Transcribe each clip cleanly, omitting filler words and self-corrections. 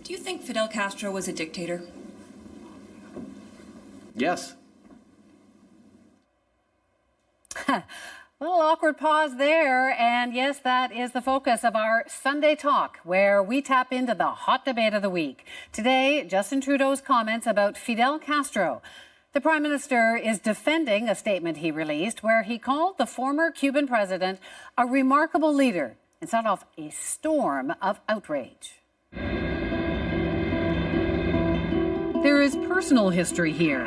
Do you think Fidel Castro was a dictator? Yes. A little awkward pause there, and yes, that is the focus of our Sunday Talk, where we tap into the hot debate of the week. Today, Justin Trudeau's comments about Fidel Castro. The Prime Minister is defending a statement he released where he called the former Cuban president a remarkable leader and set off a storm of outrage. There is personal history here.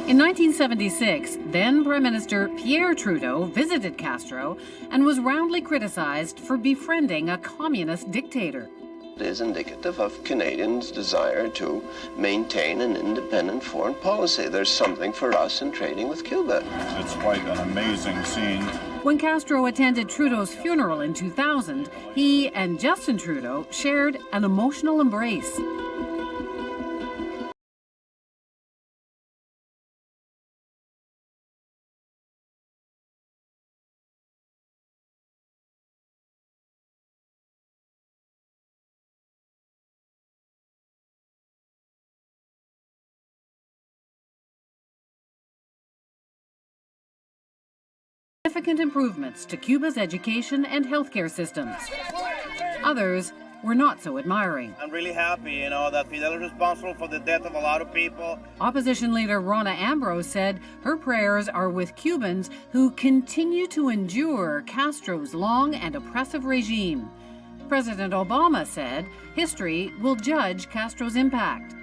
In 1976, then Prime Minister Pierre Trudeau visited Castro and was roundly criticized for befriending a communist dictator. It is indicative of Canadians' desire to maintain an independent foreign policy. There's something for us in trading with Cuba. It's quite an amazing scene. When Castro attended Trudeau's funeral in 2000, he and Justin Trudeau shared an emotional embrace. Significant improvements to Cuba's education and healthcare systems. Others were not so admiring. I'm really happy, that Fidel is responsible for the death of a lot of people. Opposition leader Rona Ambrose said her prayers are with Cubans who continue to endure Castro's long and oppressive regime. President Obama said history will judge Castro's impact.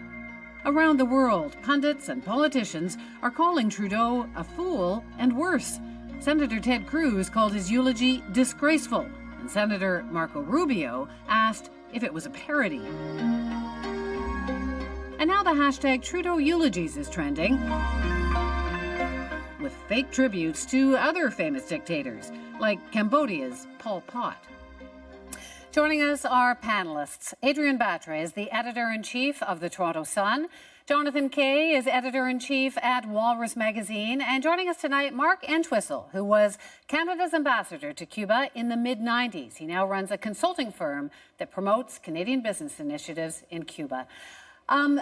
Around the world, pundits and politicians are calling Trudeau a fool and worse. Senator Ted Cruz called his eulogy disgraceful, and Senator Marco Rubio asked if it was a parody. And now the hashtag Trudeau Eulogies is trending, with fake tributes to other famous dictators, like Cambodia's Pol Pot. Joining us are panelists. Adrian Batra is the editor-in-chief of the Toronto Sun. Jonathan Kay is editor-in-chief at Walrus Magazine. And joining us tonight, Mark Entwistle, who was Canada's ambassador to Cuba in the mid-90s. He now runs a consulting firm that promotes Canadian business initiatives in Cuba. John,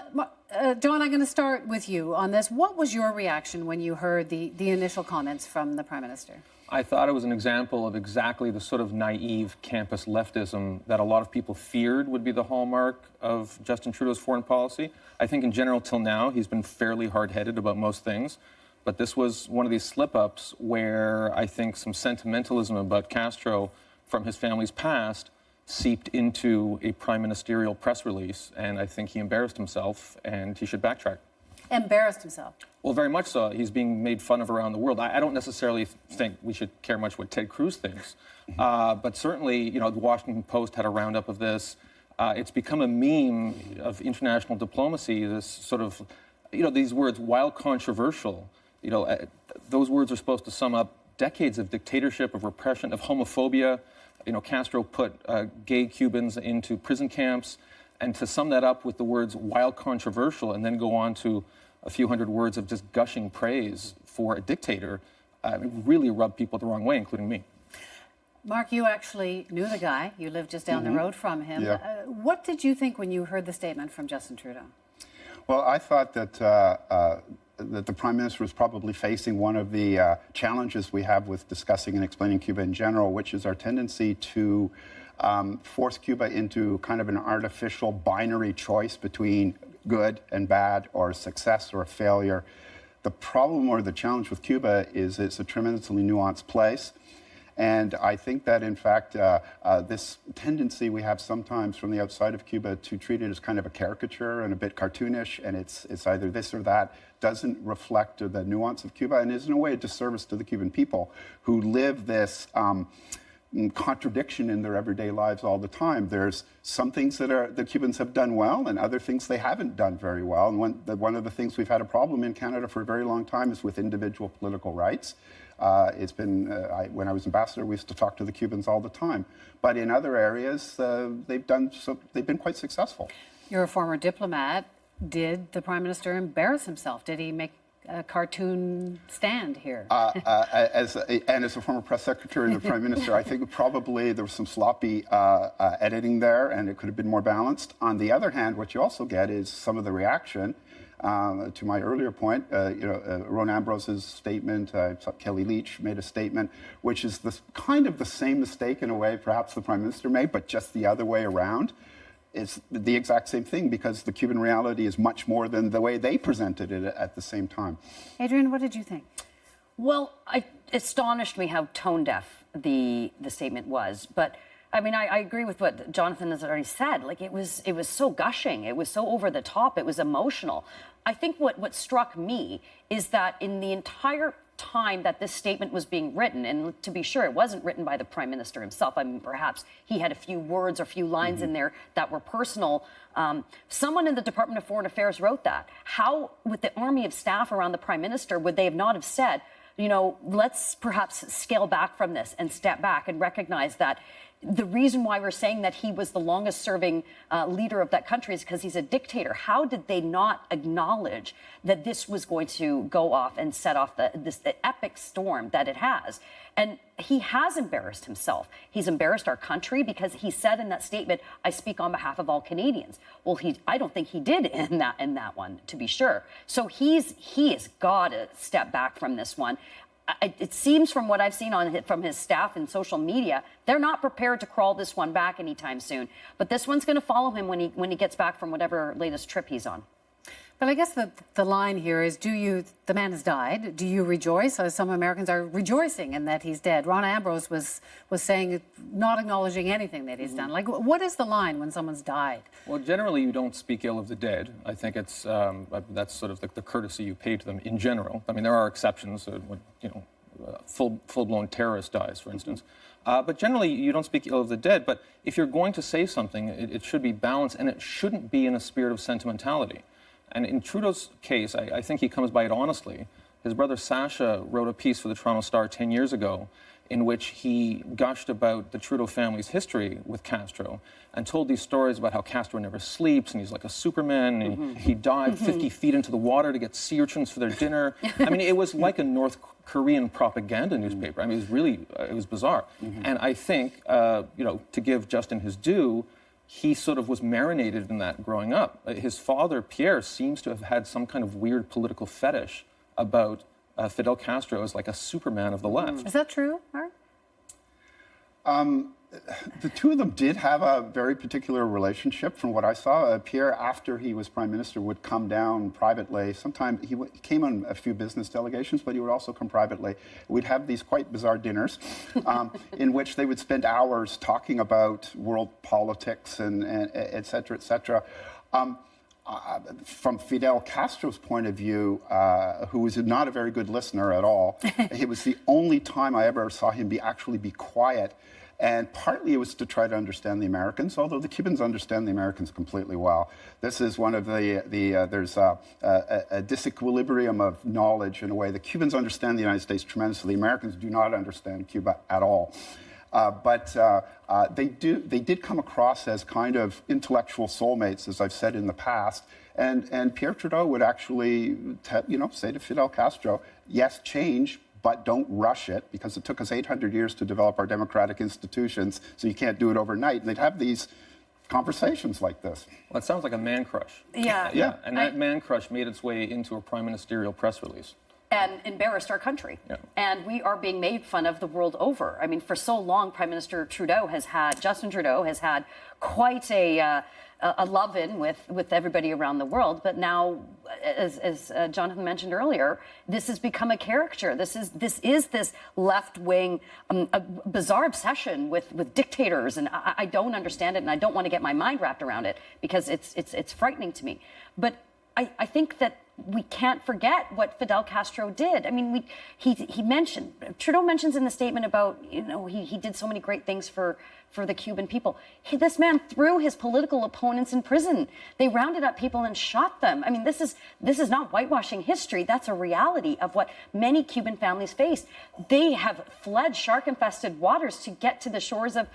I'm going to start with you on this. What was your reaction when you heard the initial comments from the Prime Minister? I thought it was an example of exactly the sort of naive campus leftism that a lot of people feared would be the hallmark of Justin Trudeau's foreign policy. I think in general, till now, he's been fairly hard-headed about most things. But this was one of these slip-ups where I think some sentimentalism about Castro from his family's past seeped into a prime ministerial press release. And I think he embarrassed himself, and he should backtrack. Embarrassed himself? Well, very much so. He's being made fun of around the world. I don't necessarily think we should care much what Ted Cruz thinks. But certainly, the Washington Post had a roundup of this. It's become a meme of international diplomacy, this sort of, these words, while controversial, those words are supposed to sum up decades of dictatorship, of repression, of homophobia. Castro put gay Cubans into prison camps. And to sum that up with the words while controversial and then go on to a few hundred words of just gushing praise for a dictator, it really rubbed people the wrong way, including me. Mark, you actually knew the guy. You lived just down the road from him. Yeah. What did you think when you heard the statement from Justin Trudeau? Well, I thought that that the Prime Minister was probably facing one of the challenges we have with discussing and explaining Cuba in general, which is our tendency to force Cuba into kind of an artificial binary choice between good and bad, or success or a failure. The problem or the challenge with Cuba is it's a tremendously nuanced place. And I think that, in fact, this tendency we have sometimes from the outside of Cuba to treat it as kind of a caricature and a bit cartoonish, and it's either this or that, doesn't reflect the nuance of Cuba, and is in a way a disservice to the Cuban people who live this contradiction in their everyday lives all the time. There's some things that the Cubans have done well, and other things they haven't done very well. And one of the things we've had a problem in Canada for a very long time is with individual political rights. It's been, when I was ambassador, we used to talk to the Cubans all the time. But in other areas, they've been quite successful. You're a former diplomat. Did the Prime Minister embarrass himself? Did he make a cartoon stand here. As a former press secretary of the Prime Minister, I think probably there was some sloppy editing there, and it could have been more balanced. On the other hand, what you also get is some of the reaction. To my earlier point, Ron Ambrose's statement, Kelly Leach made a statement, which is kind of the same mistake in a way perhaps the Prime Minister made, but just the other way around. It's the exact same thing because the Cuban reality is much more than the way they presented it at the same time. Adrian, what did you think? Well, it astonished me how tone deaf the statement was, but I mean, I agree with what Jonathan has already said. Like, it was so gushing. It was so over the top. It was emotional. I think what struck me is that in the entire time that this statement was being written, and to be sure, it wasn't written by the Prime Minister himself. I mean, perhaps he had a few words or a few lines in there that were personal. Someone in the Department of Foreign Affairs wrote that. How, with the army of staff around the Prime Minister, would they have not have said, let's perhaps scale back from this and step back and recognize that the reason why we're saying that he was the longest serving leader of that country is because he's a dictator. How did they not acknowledge that this was going to go off and set off the epic storm that it has? And he has embarrassed himself. He's embarrassed our country because he said in that statement, "I speak on behalf of all Canadians." Well, I don't think he did in that one, to be sure. So he has got to step back from this one. It seems from what I've seen from his staff and social media, they're not prepared to crawl this one back anytime soon. But this one's going to follow him when he gets back from whatever latest trip he's on. But I guess the line here is, the man has died. Do you rejoice? Some Americans are rejoicing in that he's dead. Ron Ambrose was saying, not acknowledging anything that he's done. Like, what is the line when someone's died? Well, generally, you don't speak ill of the dead. I think it's that's sort of the courtesy you pay to them in general. I mean, there are exceptions. Full-blown terrorist dies, for instance. But generally, you don't speak ill of the dead. But if you're going to say something, it should be balanced, and it shouldn't be in a spirit of sentimentality. And in Trudeau's case, I think he comes by it honestly. His brother Sasha wrote a piece for the Toronto Star 10 years ago in which he gushed about the Trudeau family's history with Castro and told these stories about how Castro never sleeps and he's like a Superman and he dived 50 feet into the water to get sea urchins for their dinner. I mean, it was like a North Korean propaganda newspaper. I mean, it was bizarre. And I think, to give Justin his due, he sort of was marinated in that growing up. His father, Pierre, seems to have had some kind of weird political fetish about Fidel Castro as like a Superman of the left. Is that true, Mark? The two of them did have a very particular relationship from what I saw. Pierre, after he was Prime Minister, would come down privately. Sometimes he came on a few business delegations, but he would also come privately. We'd have these quite bizarre dinners in which they would spend hours talking about world politics and et cetera, et cetera. From Fidel Castro's point of view, who was not a very good listener at all, it was the only time I ever saw him actually be quiet. And partly it was to try to understand the Americans, although the Cubans understand the Americans completely well. This is one of there's a disequilibrium of knowledge in a way. The Cubans understand the United States tremendously. The Americans do not understand Cuba at all. But they did come across as kind of intellectual soulmates, as I've said in the past. And Pierre Trudeau would actually, say to Fidel Castro, yes, change, but don't rush it, because it took us 800 years to develop our democratic institutions, so you can't do it overnight. And they'd have these conversations like this. Well, it sounds like a man crush. Yeah. And that man crush made its way into a prime ministerial press release. And embarrassed our country. Yeah. And we are being made fun of the world over. I mean, for so long, Justin Trudeau has had quite a love-in with everybody around the world. But now, as Jonathan mentioned earlier, this has become a caricature. This is this left-wing bizarre obsession with dictators, and I don't understand it, and I don't want to get my mind wrapped around it because it's frightening to me. But I think that we can't forget what Fidel Castro did. I mean, Trudeau mentions in the statement about, he did so many great things for the Cuban people. This man threw his political opponents in prison. They rounded up people and shot them. I mean, this is not whitewashing history. That's a reality of what many Cuban families faced. They have fled shark-infested waters to get to the shores of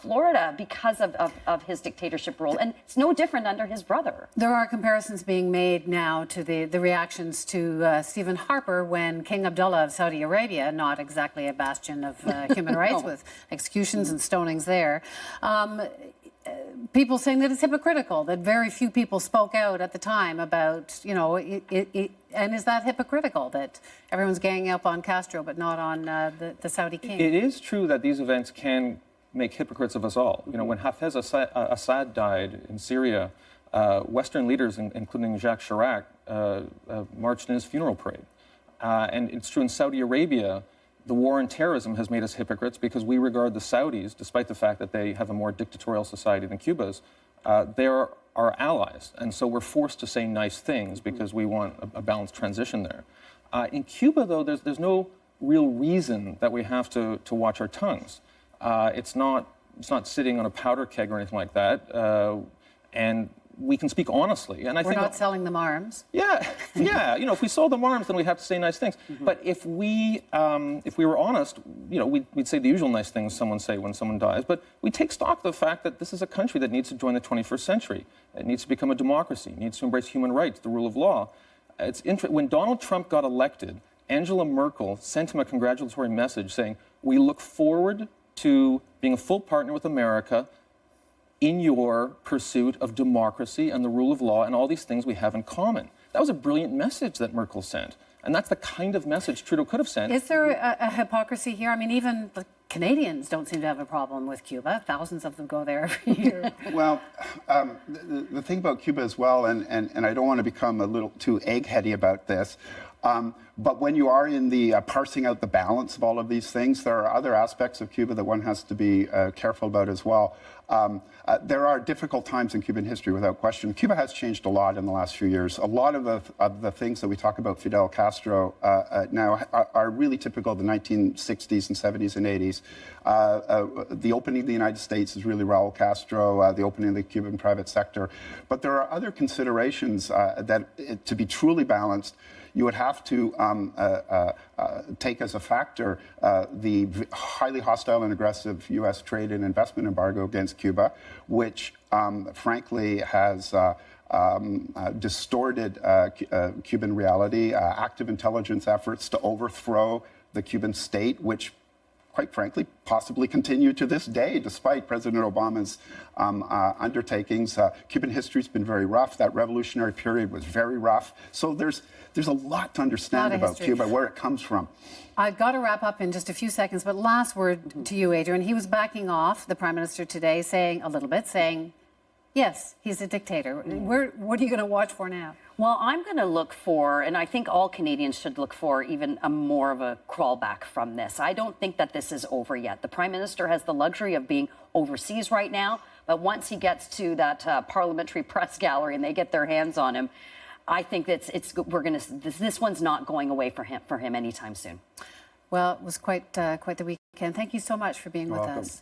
Florida because of his dictatorship rule. And it's no different under his brother. There are comparisons being made now to the the reactions to Stephen Harper when King Abdullah of Saudi Arabia, not exactly a bastion of human rights with executions and stonings there, people saying that it's hypocritical, that very few people spoke out at the time about, you know, and is that hypocritical that everyone's ganging up on Castro but not on the Saudi king? It is true that these events can make hypocrites of us all. You know, when Hafez Assad died in Syria, Western leaders, including Jacques Chirac, marched in his funeral parade. And it's true in Saudi Arabia, the war on terrorism has made us hypocrites because we regard the Saudis, despite the fact that they have a more dictatorial society than Cuba's, they're our allies. And so we're forced to say nice things because we want a balanced transition there. In Cuba, though, there's no real reason that we have to watch our tongues. It's not sitting on a powder keg or anything like that. And we can speak honestly. And We're not selling them arms. Yeah. You know, if we sold them arms, then we'd have to say nice things. But if we were honest, you know, we'd say the usual nice things someone say when someone dies. But we take stock of the fact that this is a country that needs to join the 21st century. It needs to become a democracy. It needs to embrace human rights, the rule of law. When Donald Trump got elected, Angela Merkel sent him a congratulatory message saying, "We look forward to being a full partner with America in your pursuit of democracy and the rule of law and all these things we have in common." That was a brilliant message that Merkel sent. And that's the kind of message Trudeau could have sent. Is there a hypocrisy here? I mean, even the Canadians don't seem to have a problem with Cuba. Thousands of them go there every year. Well, the thing about Cuba as well, and I don't want to become a little too eggheady about this, but when you are in the parsing out the balance of all of these things, there are other aspects of Cuba that one has to be careful about as well. There are difficult times in Cuban history, without question. Cuba has changed a lot in the last few years. A lot of the things that we talk about Fidel Castro now are really typical of the 1960s and 70s and 80s. The opening of the United States is really Raul Castro, the opening of the Cuban private sector. But there are other considerations that, to be truly balanced, you would have to take as a factor the highly hostile and aggressive U.S. trade and investment embargo against Cuba, which frankly has distorted Cuban reality, active intelligence efforts to overthrow the Cuban state, which quite frankly, possibly continue to this day, despite President Obama's undertakings. Cuban history's been very rough. That revolutionary period was very rough. So there's a lot to understand about Cuba, where it comes from. I've got to wrap up in just a few seconds, but last word to you, Adrian. He was backing off the Prime Minister today, saying, yes, he's a dictator. What are you going to watch for now? Well, I'm going to look for, and I think all Canadians should look for, even more of a crawlback from this. I don't think that this is over yet. The Prime Minister has the luxury of being overseas right now, but once he gets to that parliamentary press gallery and they get their hands on him, I think that this one's not going away for him anytime soon. Well, it was quite the weekend. Thank you so much for being with us.